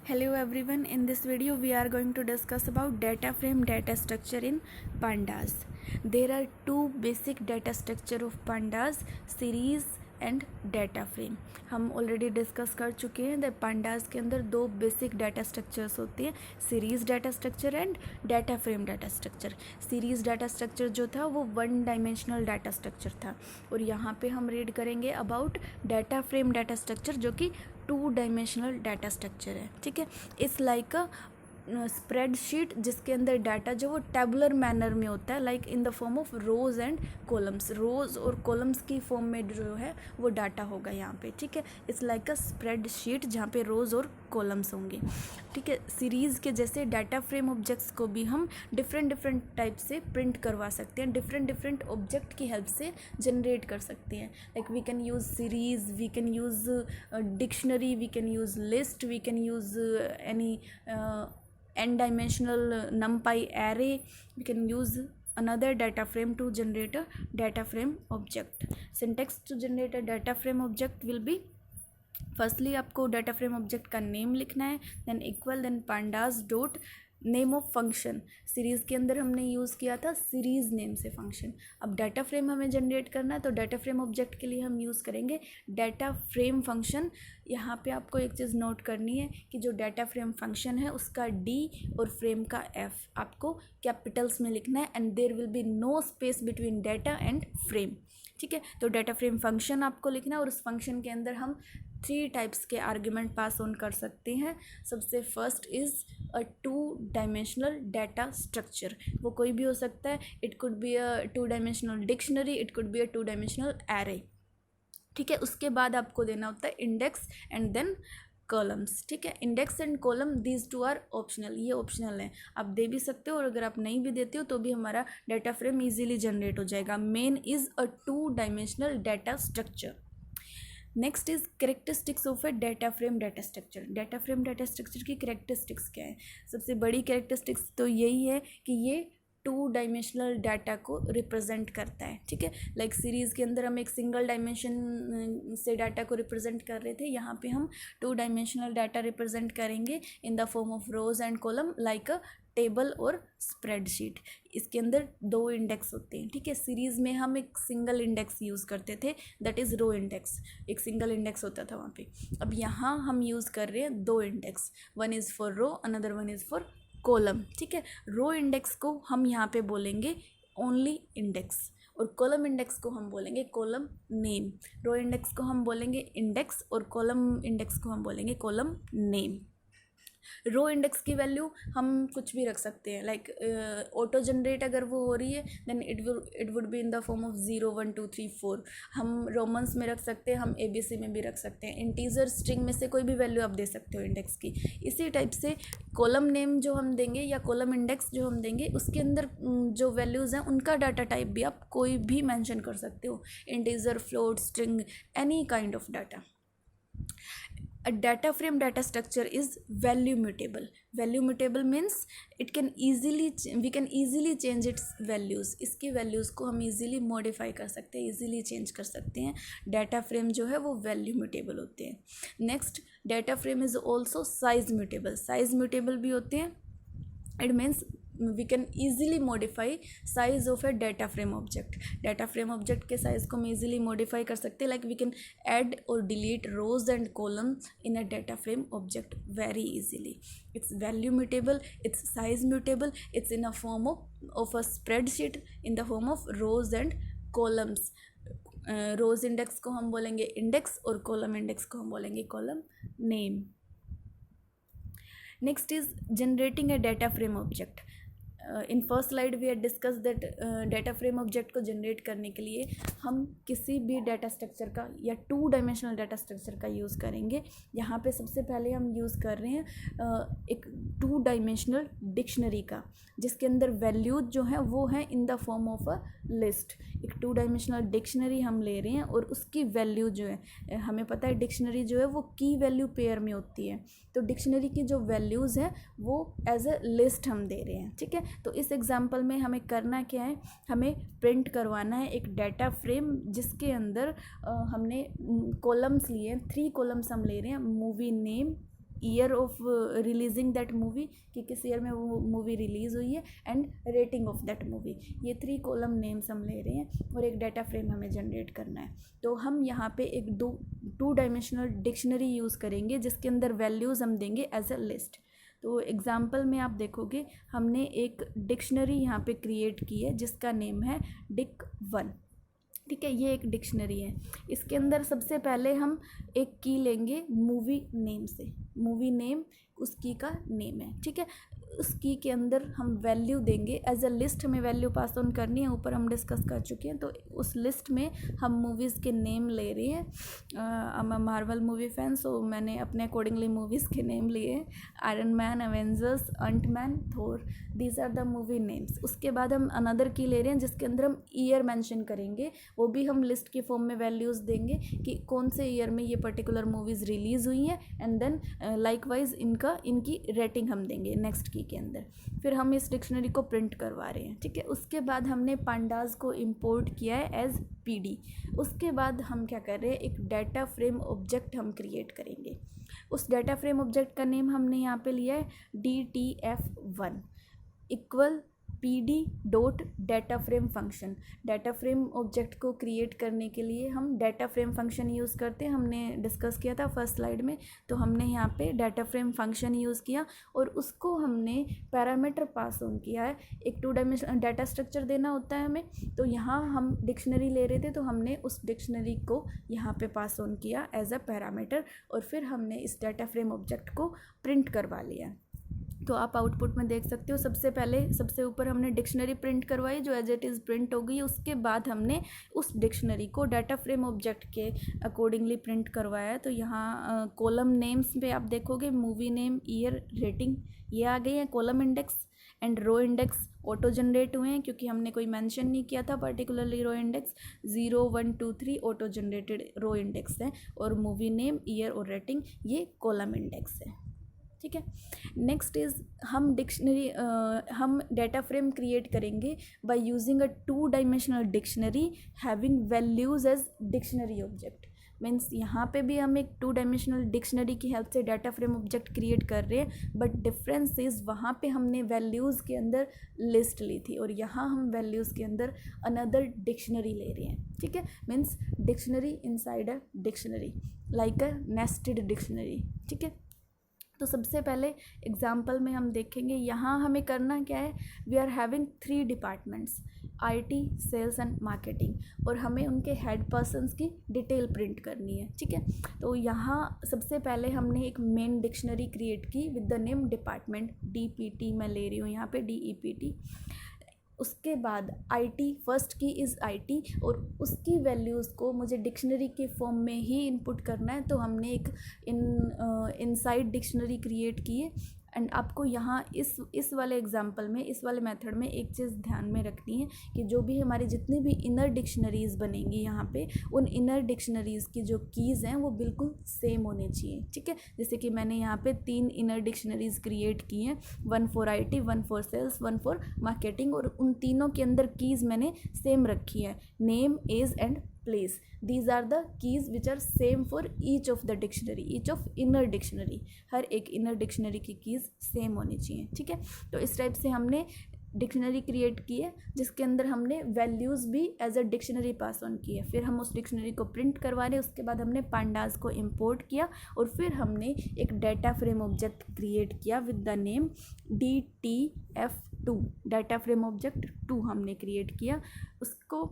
Hello everyone, in this video we are going to discuss about data frame data structure in pandas. There are two basic data structure of pandas, series and data frame. हम already discuss कर चुके हैं. The pandas के अंदर दो basic data structures होते हैं, series data structure and data frame data structure. Series data structure जो था वो वन डायमेंशनल डाटा स्ट्रक्चर था और यहाँ पे हम रीड करेंगे about data frame data structure जो कि टू डायमेंशनल डाटा स्ट्रक्चर है. ठीक है, इट्स लाइक अ स्प्रेडशीट जिसके अंदर डाटा जो वो टेबुलर मैनर में होता है, like in the form of rows and columns. Rows और कॉलम्स की फॉर्म में जो है वो डाटा होगा यहाँ पे. ठीक है, इट्स लाइक अ स्प्रेडशीट जहाँ पे रोज और कॉलम्स होंगे. ठीक है, सीरीज़ के जैसे डाटा फ्रेम ऑब्जेक्ट्स को भी हम डिफरेंट टाइप से प्रिंट करवा सकते हैं, डिफरेंट ऑब्जेक्ट की हेल्प से जनरेट कर सकते हैं. Like we can use series, we can use dictionary, we can use list, we can use any n-dimensional numpy array. We can use another data frame to generate a data frame object. Syntax to generate a data frame object will be, firstly आपको data frame object का name लिखना है, then equal, then pandas dot name of function. Series के अंदर हमने use किया था series name से फंक्शन. अब डाटा फ्रेम हमें जनरेट करना है तो डाटा फ्रेम ऑब्जेक्ट के लिए हम यूज़ करेंगे डाटा फ्रेम फंक्शन. यहाँ पे आपको एक चीज़ नोट करनी है कि जो डाटा फ्रेम फंक्शन है उसका डी और फ्रेम का एफ आपको कैपिटल्स में लिखना है and there will be no space between data and frame. ठीक है, तो डाटा फ्रेम फंक्शन आपको लिखना है और उस फंक्शन के अंदर हम 3 टाइप्स के आर्ग्यूमेंट पास ऑन कर सकते हैं. सबसे first is a 2 dimensional data structure. वो कोई भी हो सकता है. It could be a 2 dimensional dictionary, it could be a 2 dimensional array. ठीक है, उसके बाद आपको देना होता है इंडेक्स एंड देन कॉलम्स. ठीक है, index and column these two are optional. ये ऑप्शनल है, आप दे भी सकते हो और अगर आप नहीं भी देते हो तो भी हमारा डाटा फ्रेम इजीली जनरेट हो जाएगा. Main is a 2 dimensional data structure. Next is characteristics of A data frame data structure. Data frame data structure की करेक्टरिस्टिक्स क्या है? सबसे बड़ी करेक्टरिस्टिक्स तो यही है कि ये 2 डायमेंशनल डाटा को रिप्रेजेंट करता है. ठीक है, लाइक सीरीज़ के अंदर हम एक सिंगल डायमेंशन से डाटा को रिप्रेजेंट कर रहे थे, यहाँ पे हम 2 डायमेंशनल डाटा रिप्रेजेंट करेंगे इन the form of rows and column like a table और स्प्रेडशीट. इसके अंदर 2 इंडेक्स होते हैं. ठीक है, सीरीज़ में हम एक सिंगल इंडेक्स यूज़ करते थे, दैट इज़ रो इंडेक्स. एक सिंगल इंडेक्स होता था वहाँ पे. अब यहाँ हम यूज़ कर रहे हैं 2 index, one is for row, another one is for column. ठीक है, रो इंडेक्स को हम यहाँ पे बोलेंगे ओनली इंडेक्स और कॉलम इंडेक्स को हम बोलेंगे कॉलम नेम. रो इंडेक्स को हम बोलेंगे इंडेक्स और कॉलम इंडेक्स को हम बोलेंगे कॉलम नेम. रो इंडेक्स की वैल्यू हम कुछ भी रख सकते हैं, लाइक ऑटो जनरेट अगर वो हो रही है then it would be in the form of 0 1 2 3 4. हम रोमन्स में रख सकते हैं, हम ABC में भी रख सकते हैं, इंटीजर स्ट्रिंग में से कोई भी वैल्यू आप दे सकते हो इंडेक्स की. इसी टाइप से कॉलम नेम जो हम देंगे या कॉलम इंडेक्स जो हम देंगे उसके अंदर जो वैल्यूज़ हैं उनका डाटा टाइप भी आप कोई भी मेंशन कर सकते हो, integer, float, string, any kind of data. A data frame data structure is value mutable. Value mutable means we can easily change its values. इसकी values को हम easily modify कर सकते हैं, easily change कर सकते हैं. Data frame जो है वो value mutable होते हैं. Next, data frame is also size mutable. Size mutable भी होते हैं. It means we can easily modify size of a data frame object. data frame object के size को हम easily modify कर सकते हैं, like we can add or delete rows and columns in a data frame object very easily. It's value mutable, it's size mutable, it's in a form of a spreadsheet in the form of rows and columns. Rows index को हम बोलेंगे index और column index को हम बोलेंगे column name. Next is generating a data frame object. In first slide we had discuss that data frame object को जनरेट करने के लिए हम किसी भी डाटा स्ट्रक्चर का या 2 डायमेंशनल डाटा स्ट्रक्चर का यूज़ करेंगे. यहाँ पे सबसे पहले हम यूज़ कर रहे हैं एक 2 डायमेंशनल डिक्शनरी का, जिसके अंदर वैल्यूज जो हैं वो हैं इन the form of a list. एक 2 डायमेंशनल डिक्शनरी हम ले रहे हैं और उसकी वैल्यू जो है, हमें पता है डिक्शनरी जो है वो की वैल्यू पेयर में होती है, तो डिक्शनरी की जो वैल्यूज़ हैं वो एज अ लिस्ट हम दे रहे हैं. ठीक है, तो इस एग्जांपल में हमें करना क्या है, हमें प्रिंट करवाना है एक डाटा फ्रेम जिसके अंदर हमने कॉलम्स लिए हैं, 3 कॉलम्स हम ले रहे हैं. Movie name, year of releasing that movie, कि किस ईयर में वो मूवी रिलीज़ हुई है, and rating of that movie. ये 3 कॉलम नेम्स हम ले रहे हैं और एक डाटा फ्रेम हमें जनरेट करना है। तो हम यहाँ पे एक टू डायमेंशनल डिक्शनरी यूज़ करेंगे जिसके अंदर वैल्यूज़ हम देंगे एज अ लिस्ट। तो एग्जाम्पल में आप देखोगे हमने एक डिक्शनरी यहाँ पे क्रिएट की है जिसका नेम है dic1। ठीक है, ये एक डिक्शनरी है। इसके अंदर सबसे पहले हम एक की लेंगे मूवी नेम से। मूवी नेम उस की का नेम है। ठीक है, उस की के अंदर हम वैल्यू देंगे एज अ लिस्ट, हमें वैल्यू पास ऑन करनी है, ऊपर हम डिस्कस कर चुके हैं। तो उस लिस्ट में हम मूवीज़ के नेम ले रहे हैं। I'm a Marvel movie fan, so मैंने अपने अकॉर्डिंगली मूवीज़ के नेम लिए, iron man, Avengers, ant man, Thor, these are the movie names. उसके बाद हम अनदर की ले रहे हैं जिसके अंदर हम ईयर मेंशन करेंगे, वो भी हम लिस्ट के फॉर्म में वैल्यूज़ देंगे कि कौन से ईयर में ये पर्टिकुलर मूवीज़ रिलीज़ हुई हैं, एंड देन लाइकवाइज इनकी रेटिंग हम देंगे नेक्स्ट की के अंदर। फिर हम इस डिक्शनरी को प्रिंट करवा रहे हैं। ठीक है, उसके बाद हमने पांडास को इंपोर्ट किया है एज पीडी। उसके बाद हम क्या कर रहे हैं, एक डाटा फ्रेम ऑब्जेक्ट हम क्रिएट करेंगे। उस डाटा फ्रेम ऑब्जेक्ट का नेम हमने यहाँ पे लिया है DTF1 equal PD dot data frame function. Data frame object को क्रिएट करने के लिए हम डाटा फ्रेम फंक्शन यूज़ करते हैं, हमने डिस्कस किया था फर्स्ट स्लाइड में। तो हमने यहाँ पे डाटा फ्रेम फंक्शन यूज़ किया और उसको हमने पैरामीटर पास ऑन किया है। एक 2 डायमेंशनल डाटा स्ट्रक्चर देना होता है हमें, तो यहाँ हम डिक्शनरी ले रहे थे तो हमने उस डिक्शनरी को यहाँ पे पास ऑन किया एज अ पैरामीटर, और फिर हमने इस डाटा फ्रेम ऑब्जेक्ट को प्रिंट करवा लिया। तो आप आउटपुट में देख सकते हो, सबसे ऊपर हमने डिक्शनरी प्रिंट करवाई जो एज इट इज़ प्रिंट हो गई। उसके बाद हमने उस डिक्शनरी को डाटा फ्रेम ऑब्जेक्ट के अकॉर्डिंगली प्रिंट करवाया। तो यहाँ कॉलम नेम्स पे आप देखोगे मूवी नेम, ईयर, रेटिंग ये आ गई है। Column index and row index auto generate हुए हैं क्योंकि हमने कोई मेंशन नहीं किया था particularly. Row index 0, 1, 2, 3 auto generated row index है, और मूवी नेम, ईयर और रेटिंग ये कॉलम इंडेक्स है। ठीक है, नेक्स्ट इज़ हम डाटा फ्रेम क्रिएट करेंगे by using a 2 dimensional dictionary having values as dictionary object. Means यहाँ पे भी हम एक 2 डायमेंशनल डिक्शनरी की हेल्प से डाटा फ्रेम ऑब्जेक्ट क्रिएट कर रहे हैं, बट डिफरेंस इज़ वहाँ पे हमने वैल्यूज़ के अंदर लिस्ट ली थी और यहाँ हम वैल्यूज़ के अंदर अनदर डिक्शनरी ले रहे हैं। ठीक है, means dictionary inside a dictionary, like a nested dictionary. ठीक है, तो सबसे पहले एग्जाम्पल में हम देखेंगे यहाँ हमें करना क्या है। We are having 3 departments, IT, sales and marketing, और हमें उनके हेड पर्सन्स की डिटेल प्रिंट करनी है। ठीक है, तो यहाँ सबसे पहले हमने एक मेन डिक्शनरी क्रिएट की with the name department, DPT मैं ले रही हूँ यहाँ पे, DEPT। उसके बाद IT, फर्स्ट की इज़ IT और उसकी वैल्यूज़ को मुझे डिक्शनरी के फॉर्म में ही इनपुट करना है। तो हमने एक इनसाइड डिक्शनरी क्रिएट की है। एंड आपको यहाँ इस वाले एग्जांपल में, इस वाले मेथड में एक चीज़ ध्यान में रखनी है कि जो भी हमारी जितनी भी इनर डिक्शनरीज़ बनेंगी यहाँ पे, उन इनर डिक्शनरीज़ की जो कीज़ हैं वो बिल्कुल सेम होनी चाहिए। ठीक है, जैसे कि मैंने यहाँ पे 3 इनर डिक्शनरीज़ क्रिएट की हैं, 1 for IT, 1 for sales, 1 for marketing, और उन तीनों के अंदर कीज़ मैंने सेम रखी है, name, age and place. These are the keys which are same for each of the dictionary, each of inner dictionary। हर एक inner dictionary की कीज़ सेम होनी चाहिए। ठीक है, तो इस टाइप से हमने डिक्शनरी क्रिएट की है जिसके अंदर हमने वैल्यूज़ भी as a dictionary pass on की है। फिर हम उस डिक्शनरी को प्रिंट करवा रहे, उसके बाद हमने पांडास को इंपोर्ट किया और फिर हमने एक डाटा फ्रेम ऑब्जेक्ट क्रिएट किया with the name DTF2। Data frame object 2 हमने क्रिएट किया, उसको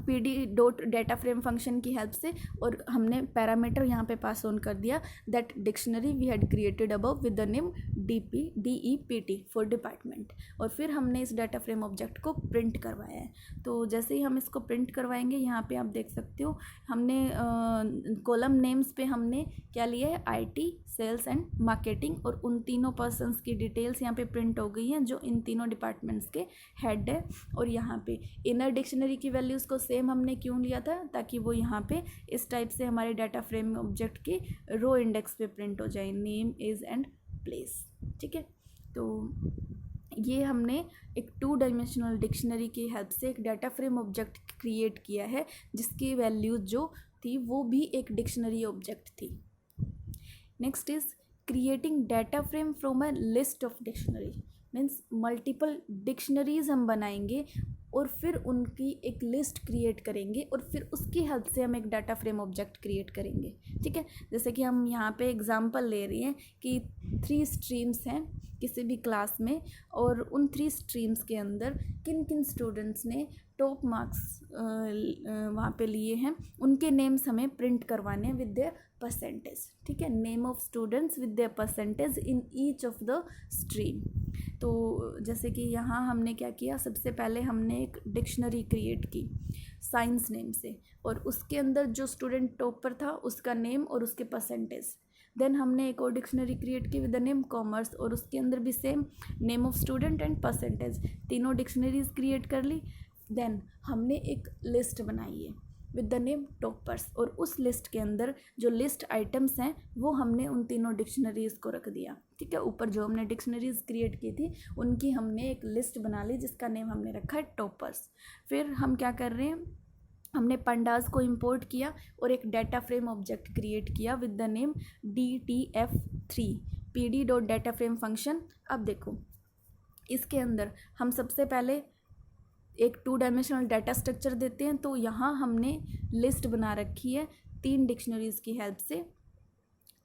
PD dot data frame function की हेल्प से, और हमने पैरामीटर यहाँ पे पास ऑन कर दिया that dictionary we had created above with the name DEPT for department. और फिर हमने इस डाटा फ्रेम ऑब्जेक्ट को प्रिंट करवाया है। तो जैसे ही हम इसको प्रिंट करवाएंगे, यहाँ पे आप देख सकते हो हमने कॉलम नेम्स पे हमने क्या लिया है, IT, सेल्स एंड मार्केटिंग, और उन तीनों पर्सन्स की डिटेल्स यहाँ पे प्रिंट हो गई हैं जो इन तीनों डिपार्टमेंट्स के हेड है। और यहाँ पे इनर डिक्शनरी की वैल्यूज़ को सेम हमने क्यों लिया था, ताकि वो यहाँ पे इस टाइप से हमारे डाटा फ्रेम ऑब्जेक्ट के रो इंडेक्स पे प्रिंट हो जाए, नेम, एज एंड प्लेस। ठीक है, तो ये हमने एक 2 डायमेंशनल डिक्शनरी की हेल्प से एक डाटा फ्रेम ऑब्जेक्ट क्रिएट किया है जिसकी वैल्यू जो थी वो भी एक डिक्शनरी ऑब्जेक्ट थी। Next is creating data frame from a list of dictionary, means multiple dictionaries हम बनाएंगे और फिर उनकी एक लिस्ट क्रिएट करेंगे और फिर उसकी हेल्प से हम एक डाटा फ्रेम ऑब्जेक्ट क्रिएट करेंगे। ठीक है, जैसे कि हम यहाँ पे एग्जांपल ले रहे हैं कि 3 स्ट्रीम्स हैं किसी भी क्लास में, और उन 3 स्ट्रीम्स के अंदर किन किन स्टूडेंट्स ने टॉप मार्क्स वहाँ पे लिए हैं, उनके नेम्स हमें प्रिंट करवाने हैं विद देयर परसेंटेज। ठीक है, name of students with their percentage in each of the stream. तो जैसे कि यहाँ हमने क्या किया, सबसे पहले हमने एक डिक्शनरी क्रिएट की साइंस नेम से, और उसके अंदर जो स्टूडेंट टॉपर था उसका नेम और उसके परसेंटेज। देन हमने एक और डिक्शनरी क्रिएट की विद द नेम कॉमर्स, और उसके अंदर भी same name of student and percentage. तीनों डिक्शनरीज क्रिएट कर ली। देन हमने एक लिस्ट बनाई है विद द नेम टॉपर्स, और उस लिस्ट के अंदर जो लिस्ट आइटम्स हैं वो हमने उन तीनों डिक्शनरीज को रख दिया। ठीक है, ऊपर जो हमने डिक्शनरीज क्रिएट की थी उनकी हमने एक लिस्ट बना ली जिसका नेम हमने रखा है टॉपर्स। फिर हम क्या कर रहे हैं, हमने पंडास को इंपोर्ट किया और एक डाटा फ्रेम ऑब्जेक्ट क्रिएट किया with the name DTF3 pd.dataframe function. अब देखो इसके अंदर हम सबसे पहले एक 2 डायमेंशनल डाटा स्ट्रक्चर देते हैं। तो यहाँ हमने लिस्ट बना रखी है 3 डिक्शनरीज की हेल्प से।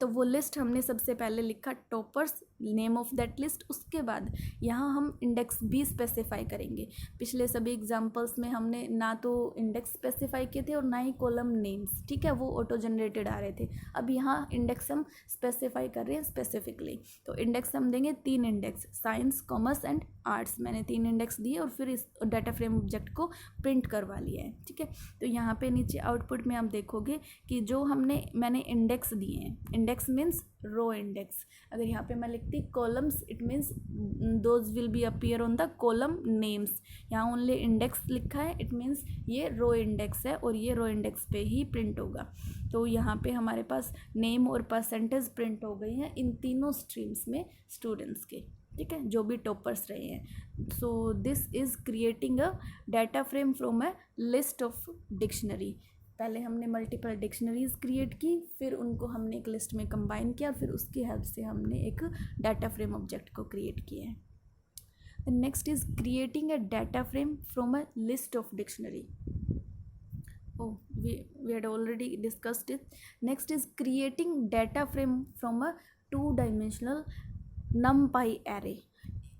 तो वो लिस्ट हमने सबसे पहले लिखा toppers, name of that list. उसके बाद यहाँ हम इंडेक्स भी स्पेसिफाई करेंगे। पिछले सभी एग्जांपल्स में हमने ना तो इंडेक्स स्पेसिफाई किए थे और ना ही कॉलम नेम्स। ठीक है, वो ऑटो जनरेटेड आ रहे थे। अब यहाँ इंडेक्स हम स्पेसिफाई कर रहे हैं स्पेसिफिकली। तो इंडेक्स हम देंगे 3 index, science, commerce and arts. मैंने 3 इंडेक्स दिए और फिर इस डाटा फ्रेम ऑब्जेक्ट को प्रिंट करवा लिया है। ठीक है, तो यहाँ पे नीचे आउटपुट में आप देखोगे कि जो मैंने इंडेक्स दिए हैं, इंडेक्स मीन्स रो इंडेक्स। अगर यहाँ पे मैं लिखती columns, it means those will be appear on the column names. यहाँ ओनली इंडेक्स लिखा है, इट मीन्स ये रो इंडेक्स है और ये रो इंडेक्स पे ही प्रिंट होगा। तो यहाँ पे हमारे पास नेम और परसेंटेज प्रिंट हो गई हैं इन तीनों स्ट्रीम्स में स्टूडेंट्स के। ठीक है, जो भी टॉपर्स रहे हैं। So this is creating a data frame from a list of dictionary. पहले हमने मल्टीपल डिक्शनरीज क्रिएट की, फिर उनको हमने एक लिस्ट में कंबाइन किया, फिर उसकी हेल्प से हमने एक डाटा फ्रेम ऑब्जेक्ट को क्रिएट किया है। Next is creating a data frame from a list of dictionary. we had already discussed it. Next is creating data frame from a 2-dimensional numpy array।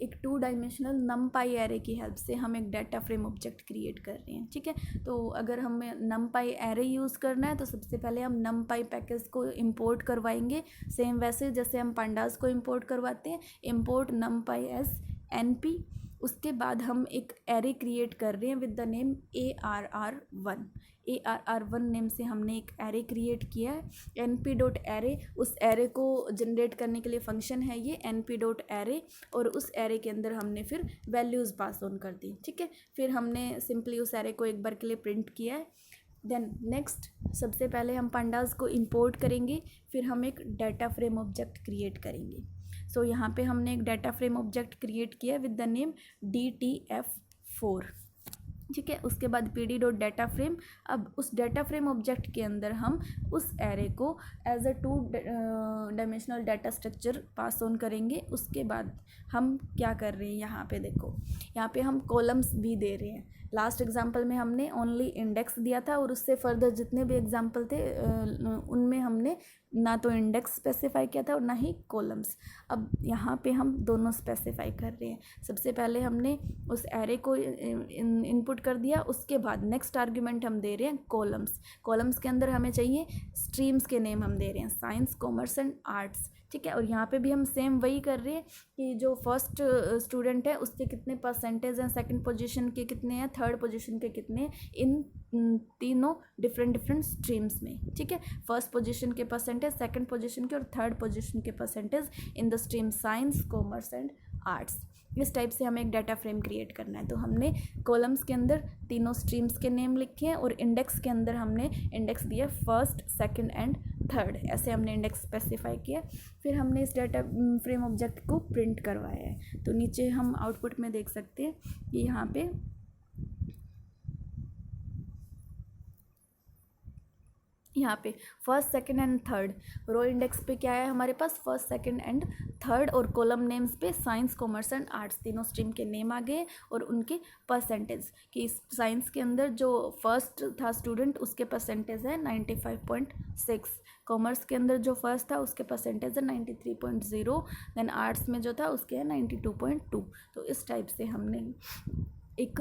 एक 2-डायमेंशनल नमपाई array की help से हम एक data frame object create कर रहे हैं। ठीक है, तो अगर हमें नमपाई एरे यूज़ करना है तो सबसे पहले हम नमपाई पैकेज को इंपोर्ट करवाएंगे, सेम वैसे जैसे हम पांडास को इंपोर्ट करवाते हैं, इंपोर्ट नमपाई एज NP। उसके बाद हम एक एरे क्रिएट कर रहे हैं with the name ARR1। ARR1 name से हमने एक एरे क्रिएट किया है। np.array, उस एरे को जनरेट करने के लिए फंक्शन है ये np.array, और उस एरे के अंदर हमने फिर वैल्यूज़ पास ऑन कर दी। ठीक है, फिर हमने सिंपली उस एरे को एक बार के लिए प्रिंट किया है। देन नेक्स्ट सबसे पहले हम पांडास को इंपोर्ट करेंगे, फिर हम एक डाटा फ्रेम ऑब्जेक्ट क्रिएट करेंगे। सो यहाँ पे हमने एक डाटा फ्रेम ऑब्जेक्ट क्रिएट किया विद द नेम DTF4। ठीक है, उसके बाद pd.dataframe। अब उस डाटा फ्रेम ऑब्जेक्ट के अंदर हम उस एरे को as a two dimensional data structure pass on करेंगे। उसके बाद हम क्या कर रहे हैं, यहाँ पे देखो, यहाँ पे हम कॉलम्स भी दे रहे हैं। लास्ट एग्जाम्पल में हमने ओनली इंडेक्स दिया था और उससे फर्दर जितने भी एग्जाम्पल थे उनमें हमने ना तो इंडेक्स स्पेसिफाई किया था और ना ही कॉलम्स। अब यहाँ पे हम दोनों स्पेसिफाई कर रहे हैं। सबसे पहले हमने उस एरे को इनपुट कर दिया, उसके बाद नेक्स्ट आर्ग्यूमेंट हम दे रहे हैं कॉलम्स। कॉलम्स के अंदर हमें चाहिए स्ट्रीम्स के नेम हम दे रहे हैं, साइंस, कॉमर्स एंड आर्ट्स। ठीक है, और यहाँ पे भी हम सेम वही कर रहे हैं कि जो फर्स्ट स्टूडेंट है उसके कितने परसेंटेज हैं, सेकंड पोजीशन के कितने हैं, थर्ड पोजीशन के कितने हैं, इन तीनों डिफरेंट स्ट्रीम्स में। ठीक है, फर्स्ट पोजीशन के परसेंटेज, सेकंड पोजीशन के और थर्ड पोजीशन के percentage in the stream science, commerce and arts. इस टाइप से हमें एक डाटा फ्रेम क्रिएट करना है। तो हमने कॉलम्स के अंदर तीनों स्ट्रीम्स के नेम लिखे हैं और इंडेक्स के अंदर हमने इंडेक्स दिया फर्स्ट, सेकंड एंड थर्ड, ऐसे हमने इंडेक्स स्पेसिफाई किया। फिर हमने इस डाटा फ्रेम ऑब्जेक्ट को प्रिंट करवाया है। तो नीचे हम आउटपुट में देख सकते हैं कि यहाँ पे यहाँ पे first second and third row index पे क्या है हमारे पास, फर्स्ट सेकंड एंड थर्ड, और कॉलम नेम्स पे साइंस कॉमर्स एंड आर्ट्स तीनों स्ट्रीम के नेम आ गए और उनके परसेंटेज कि साइंस के अंदर जो फर्स्ट था स्टूडेंट उसके परसेंटेज है 95.6, कॉमर्स के अंदर जो फर्स्ट था उसके परसेंटेज है 93.0, देन आर्ट्स में जो था उसके है 92.2। तो इस टाइप से हमने एक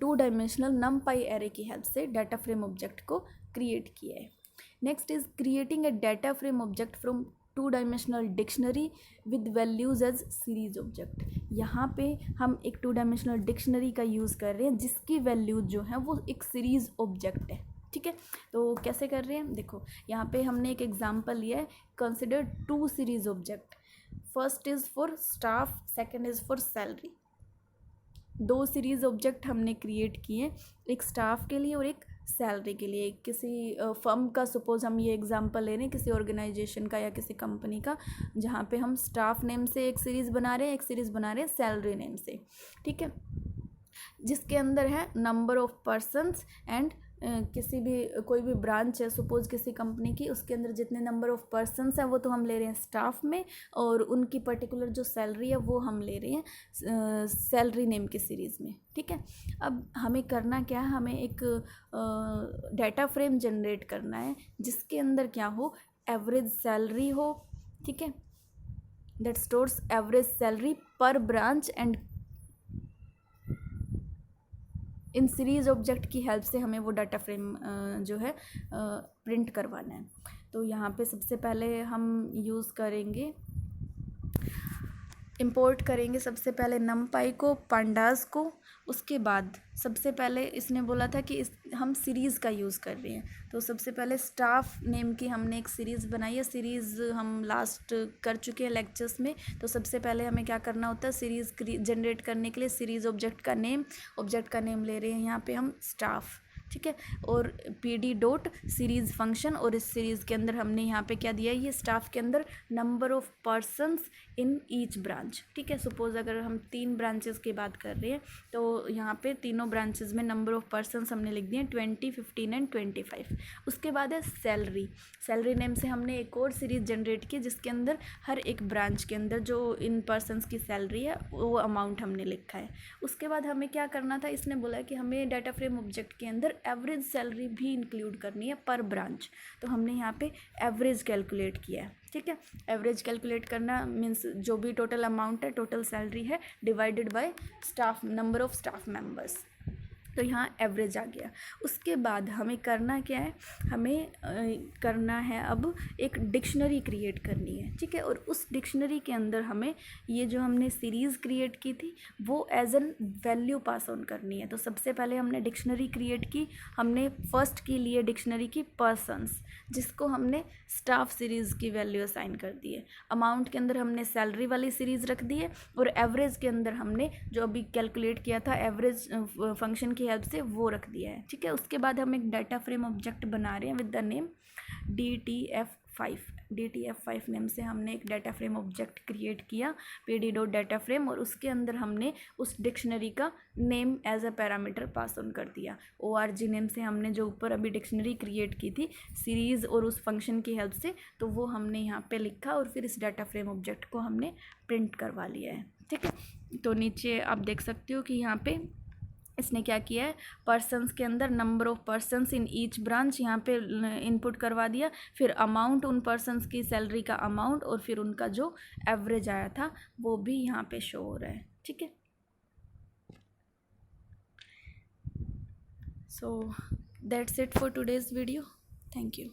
2 डायमेंशनल नमपाई एरे की हेल्प से डाटा फ्रेम ऑब्जेक्ट को क्रिएट किया है। Next is creating a data frame object from 2 dimensional dictionary with values as series object. यहाँ पे हम एक 2 डायमेंशनल डिक्शनरी का यूज़ कर रहे हैं जिसकी वैल्यूज जो है वो एक सीरीज ऑब्जेक्ट है। ठीक है, तो कैसे कर रहे हैं, देखो यहाँ पे हमने एक एग्जांपल लिया है, consider 2 series object, first is for staff, second is for salary. 2 series object हमने क्रिएट किए, एक स्टाफ के लिए और एक सैलरी के लिए। किसी फर्म का सपोज हम ये एग्जांपल ले रहे हैं, किसी ऑर्गेनाइजेशन का या किसी कंपनी का, जहाँ पे हम स्टाफ नेम से एक सीरीज़ बना रहे हैं, एक सीरीज़ बना रहे हैं सैलरी नेम से। ठीक है, जिसके अंदर है नंबर ऑफ पर्सन्स एंड किसी भी कोई भी ब्रांच है सपोज किसी कंपनी की, उसके अंदर जितने नंबर ऑफ पर्सन्स हैं वो तो हम ले रहे हैं स्टाफ में, और उनकी पर्टिकुलर जो सैलरी है वो हम ले रहे हैं सैलरी नेम की सीरीज़ में। ठीक है, अब हमें करना क्या है, हमें एक डाटा फ्रेम जनरेट करना है जिसके अंदर क्या हो, एवरेज सैलरी हो। ठीक है, दैट स्टोर्स एवरेज सैलरी पर branch and in series object की हेल्प से हमें वो डाटा फ्रेम जो है प्रिंट करवाना है। तो यहाँ पे सबसे पहले हम यूज़ करेंगे, इंपोर्ट करेंगे सबसे पहले नमपाई को, पांडास को, उसके बाद सबसे पहले इसने बोला था कि हम सीरीज़ का यूज़ कर रहे हैं, तो सबसे पहले स्टाफ नेम की हमने एक सीरीज़ बनाई है, सीरीज़ हम लास्ट कर चुके हैं लेक्चर्स में। तो सबसे पहले हमें क्या करना होता है, सीरीज़ जनरेट करने के लिए सीरीज़ ऑब्जेक्ट का नेम ले रहे हैं यहाँ पे हम स्टाफ। ठीक है, और pd डॉट सीरीज़ फंक्शन, और इस सीरीज़ के अंदर हमने यहाँ पे क्या दिया है, ये स्टाफ के अंदर number of persons in each branch. ठीक है, सपोज अगर हम 3 ब्रांचेस की बात कर रहे हैं तो यहाँ पे तीनों ब्रांचेस में नंबर ऑफ पर्सन्स हमने लिख दिए 20, 15 एंड 25। उसके बाद है सैलरी नेम से हमने एक और सीरीज़ जनरेट की जिसके अंदर हर एक ब्रांच के अंदर जो इन पर्सन्स की सैलरी है वो अमाउंट हमने लिखा है। उसके बाद हमें क्या करना था, इसने बोला कि हमें डाटा फ्रेम ऑब्जेक्ट के अंदर एवरेज सैलरी भी इंक्लूड करनी है पर ब्रांच, तो हमने यहाँ पे एवरेज कैलकुलेट किया है। ठीक है, एवरेज कैलकुलेट करना मीन्स जो भी टोटल अमाउंट है, टोटल सैलरी है, divided by staff, number of staff members, तो यहाँ एवरेज आ गया। उसके बाद हमें करना क्या है, हमें करना है अब एक डिक्शनरी क्रिएट करनी है। ठीक है, और उस डिक्शनरी के अंदर हमें ये जो हमने सीरीज़ क्रिएट की थी वो as an value pass on करनी है। तो सबसे पहले हमने डिक्शनरी क्रिएट की, हमने फर्स्ट की लिए डिक्शनरी की पर्सन्स, जिसको हमने स्टाफ सीरीज़ की वैल्यू असाइन कर दी है। अमाउंट के अंदर हमने सैलरी वाली सीरीज़ रख दी है, और एवरेज के अंदर हमने जो अभी कैलकुलेट किया था एवरेज फंक्शन की हेल्प से वो रख दिया है। ठीक है, उसके बाद हम एक डाटा फ्रेम ऑब्जेक्ट बना रहे हैं with the name DTF5 name से हमने एक डाटा फ्रेम ऑब्जेक्ट क्रिएट किया pd डॉट डाटा फ्रेम, और उसके अंदर हमने उस डिक्शनरी का name as a parameter pass on कर दिया। org नेम से हमने जो ऊपर अभी डिक्शनरी क्रिएट की थी सीरीज़ और उस फंक्शन की हेल्प से, तो वो हमने यहाँ पे लिखा और फिर इस डाटा फ्रेम ऑब्जेक्ट को हमने प्रिंट करवा लिया है। ठीक है, तो नीचे आप देख सकते हो कि यहाँ पे इसने क्या किया है, पर्सन्स के अंदर number of persons in each branch यहाँ पे इनपुट करवा दिया, फिर अमाउंट, उन पर्सन्स की सैलरी का अमाउंट, और फिर उनका जो एवरेज आया था वो भी यहाँ पे शो हो रहा है। ठीक है, so that's it for today's video, thank you.